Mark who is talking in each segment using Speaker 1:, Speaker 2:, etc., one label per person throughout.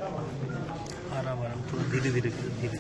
Speaker 1: आराम आराम, थोड़ा धीरे धीरे धीरे।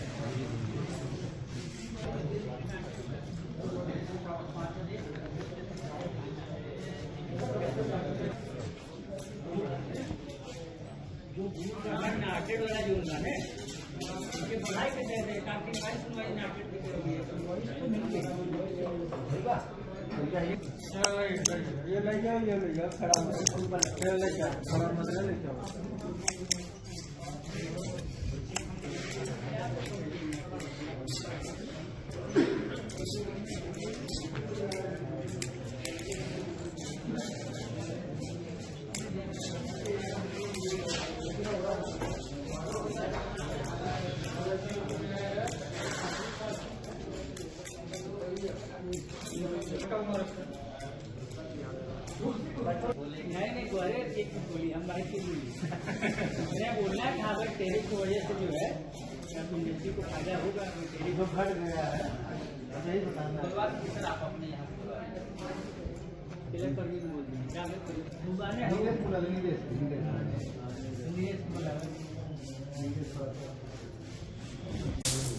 Speaker 2: बोलना था अगर टेरिफ की वजह से जो है इंडस्ट्री को फायदा होगा, टेरिफ घट गया है, यही बताना है। सर आप अपने यहाँ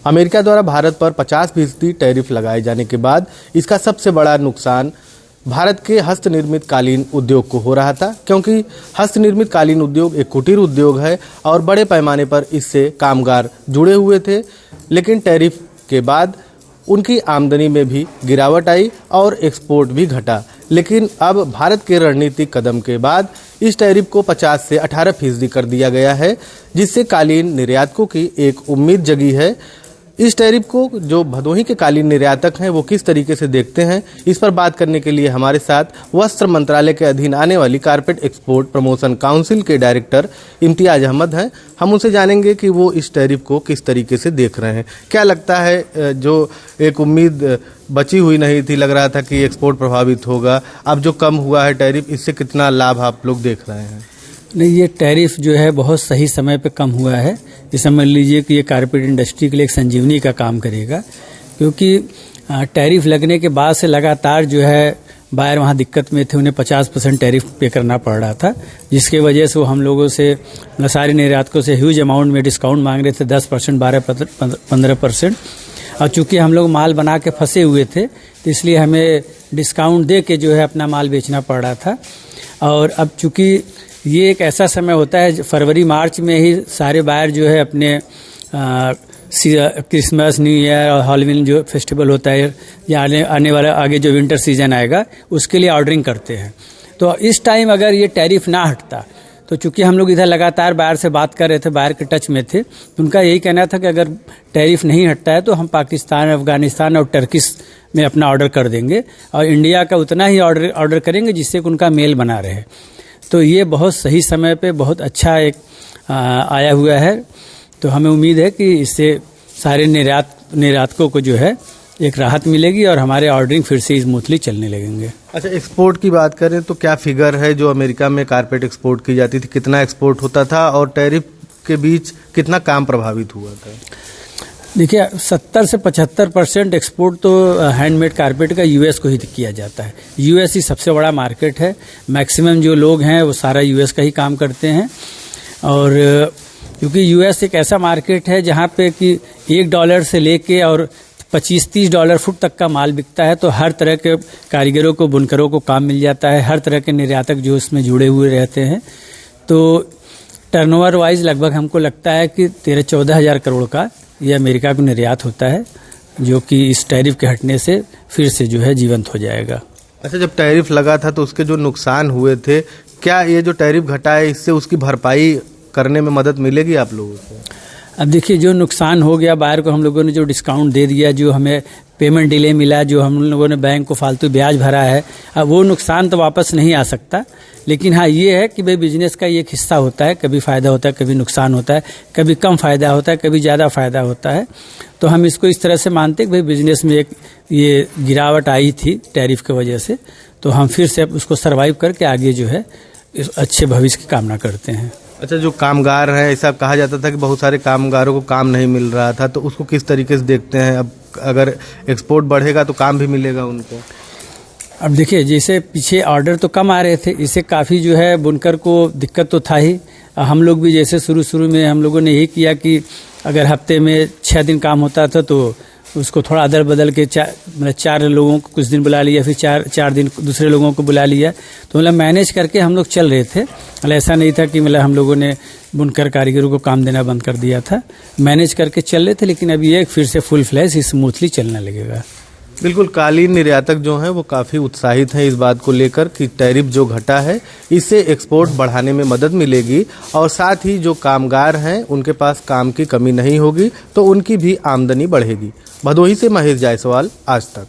Speaker 3: अमेरिका द्वारा भारत पर 50% टैरिफ लगाए जाने के बाद इसका सबसे बड़ा नुकसान भारत के हस्तनिर्मित कालीन उद्योग को हो रहा था, क्योंकि हस्तनिर्मित कालीन उद्योग एक कुटीर उद्योग है और बड़े पैमाने पर इससे कामगार जुड़े हुए थे। लेकिन टैरिफ के बाद उनकी आमदनी में भी गिरावट आई और एक्सपोर्ट भी घटा। लेकिन अब भारत के रणनीतिक कदम के बाद इस टैरिफ को 50 से 18% कर दिया गया है, जिससे कालीन निर्यातकों की एक उम्मीद जगी है। इस टैरिफ को जो भदोही के कालीन निर्यातक हैं वो किस तरीके से देखते हैं, इस पर बात करने के लिए हमारे साथ वस्त्र मंत्रालय के अधीन आने वाली कारपेट एक्सपोर्ट प्रमोशन काउंसिल के डायरेक्टर इम्तियाज अहमद हैं। हम उनसे जानेंगे कि वो इस टैरिफ को किस तरीके से देख रहे हैं। क्या लगता है, जो एक उम्मीद बची हुई नहीं थी, लग रहा था कि एक्सपोर्ट प्रभावित होगा, अब जो कम हुआ है टैरिफ, इससे कितना लाभ आप लोग देख रहे हैं?
Speaker 2: नहीं, ये टैरिफ जो है बहुत सही समय पे कम हुआ है। ये समझ लीजिए कि ये कारपेट इंडस्ट्री के लिए एक संजीवनी का काम करेगा, क्योंकि टैरिफ लगने के बाद से लगातार जो है बायर वहाँ दिक्कत में थे, उन्हें 50% टैरिफ पे करना पड़ रहा था, जिसकी वजह से वो हम लोगों से, सारे निर्यातकों से ह्यूज अमाउंट में डिस्काउंट मांग रहे थे, 10%, 12%, 15%। और चूंकि हम लोग माल बना के फंसे हुए थे, तो इसलिए हमें डिस्काउंट दे के जो है अपना माल बेचना पड़ रहा था। और अब चूंकि ये एक ऐसा समय होता है, फरवरी मार्च में ही सारे बायर जो है अपने क्रिसमस, न्यू ईयर और हॉलोवीन जो फेस्टिवल होता है या आने वाला आगे जो विंटर सीजन आएगा उसके लिए ऑर्डरिंग करते हैं। तो इस टाइम अगर ये टैरिफ ना हटता, तो चूंकि हम लोग इधर लगातार बायर से बात कर रहे थे, बायर के टच में थे, तो उनका यही कहना था कि अगर टैरिफ नहीं हटता है तो हम पाकिस्तान, अफगानिस्तान और टर्किश में अपना ऑर्डर कर देंगे और इंडिया का उतना ही ऑर्डर करेंगे जिससे उनका मेल बना रहे। तो ये बहुत सही समय पे बहुत अच्छा एक आया हुआ है। तो हमें उम्मीद है कि इससे सारे निर्यातकों को जो है एक राहत मिलेगी और हमारे ऑर्डरिंग फिर से स्मूथली चलने लगेंगे।
Speaker 3: अच्छा, एक्सपोर्ट की बात करें तो क्या फिगर है जो अमेरिका में कारपेट एक्सपोर्ट की जाती थी, कितना एक्सपोर्ट होता था और टैरिफ के बीच कितना काम प्रभावित हुआ था?
Speaker 2: देखिए, 70 से 75% एक्सपोर्ट तो हैंडमेड कारपेट का यूएस को ही किया जाता है। यूएस ही सबसे बड़ा मार्केट है। मैक्सिमम जो लोग हैं वो सारा यूएस का ही काम करते हैं। और क्योंकि यूएस एक ऐसा मार्केट है जहाँ पे कि $1 से लेके और $25-30 फुट तक का माल बिकता है, तो हर तरह के कारीगरों को, बुनकरों को काम मिल जाता है। हर तरह के निर्यातक जो इसमें जुड़े हुए रहते हैं। तो टर्नओवर वाइज लगभग हमको लगता है कि 13-14 हज़ार करोड़ का ये अमेरिका को निर्यात होता है, जो कि इस टैरिफ के हटने से फिर से जो है जीवंत हो जाएगा।
Speaker 3: अच्छा, जब टैरिफ लगा था तो उसके जो नुकसान हुए थे, क्या ये जो टैरिफ घटा है इससे उसकी भरपाई करने में मदद मिलेगी आप लोगों को?
Speaker 2: अब देखिए, जो नुकसान हो गया, बायर को हम लोगों ने जो डिस्काउंट दे दिया, जो हमें पेमेंट डिले मिला, जो हम लोगों ने बैंक को फालतू ब्याज भरा है, अब वो नुकसान तो वापस नहीं आ सकता। लेकिन हाँ, ये है कि भाई बिजनेस का एक हिस्सा होता है, कभी फ़ायदा होता है, कभी नुकसान होता है, कभी कम फ़ायदा होता है, कभी ज़्यादा फ़ायदा होता है। तो हम इसको इस तरह से मानते हैं कि भाई बिजनेस में एक ये गिरावट आई थी टैरिफ की वजह से, तो हम फिर से उसको सर्वाइव करके आगे जो है इस अच्छे भविष्य की कामना करते हैं।
Speaker 3: अच्छा, जो कामगार हैं, ऐसा कहा जाता था कि बहुत सारे कामगारों को काम नहीं मिल रहा था, तो उसको किस तरीके से देखते हैं? अब अगर एक्सपोर्ट बढ़ेगा तो काम भी मिलेगा उनको?
Speaker 2: अब देखिए, जैसे पीछे ऑर्डर तो कम आ रहे थे, इससे काफ़ी जो है बुनकर को दिक्कत तो था ही। हम लोग भी जैसे शुरू में हम लोगों ने यही किया कि अगर हफ्ते में 6 दिन काम होता था तो उसको थोड़ा अदल बदल के 4 लोगों को कुछ दिन बुला लिया, फिर 4 दिन दूसरे लोगों को बुला लिया, तो मतलब मैनेज करके हम लोग चल रहे थे। मतलब ऐसा नहीं था कि मतलब हम लोगों ने बुनकर कारीगरों को काम देना बंद कर दिया था, मैनेज करके चल रहे थे। लेकिन अभी ये फिर से फुल फ्लैश स्मूथली चलने लगेगा।
Speaker 3: बिल्कुल, कालीन निर्यातक जो हैं वो काफ़ी उत्साहित हैं इस बात को लेकर कि टैरिफ जो घटा है इससे एक्सपोर्ट बढ़ाने में मदद मिलेगी और साथ ही जो कामगार हैं उनके पास काम की कमी नहीं होगी, तो उनकी भी आमदनी बढ़ेगी। भदोही से महेश जायसवाल, आज तक।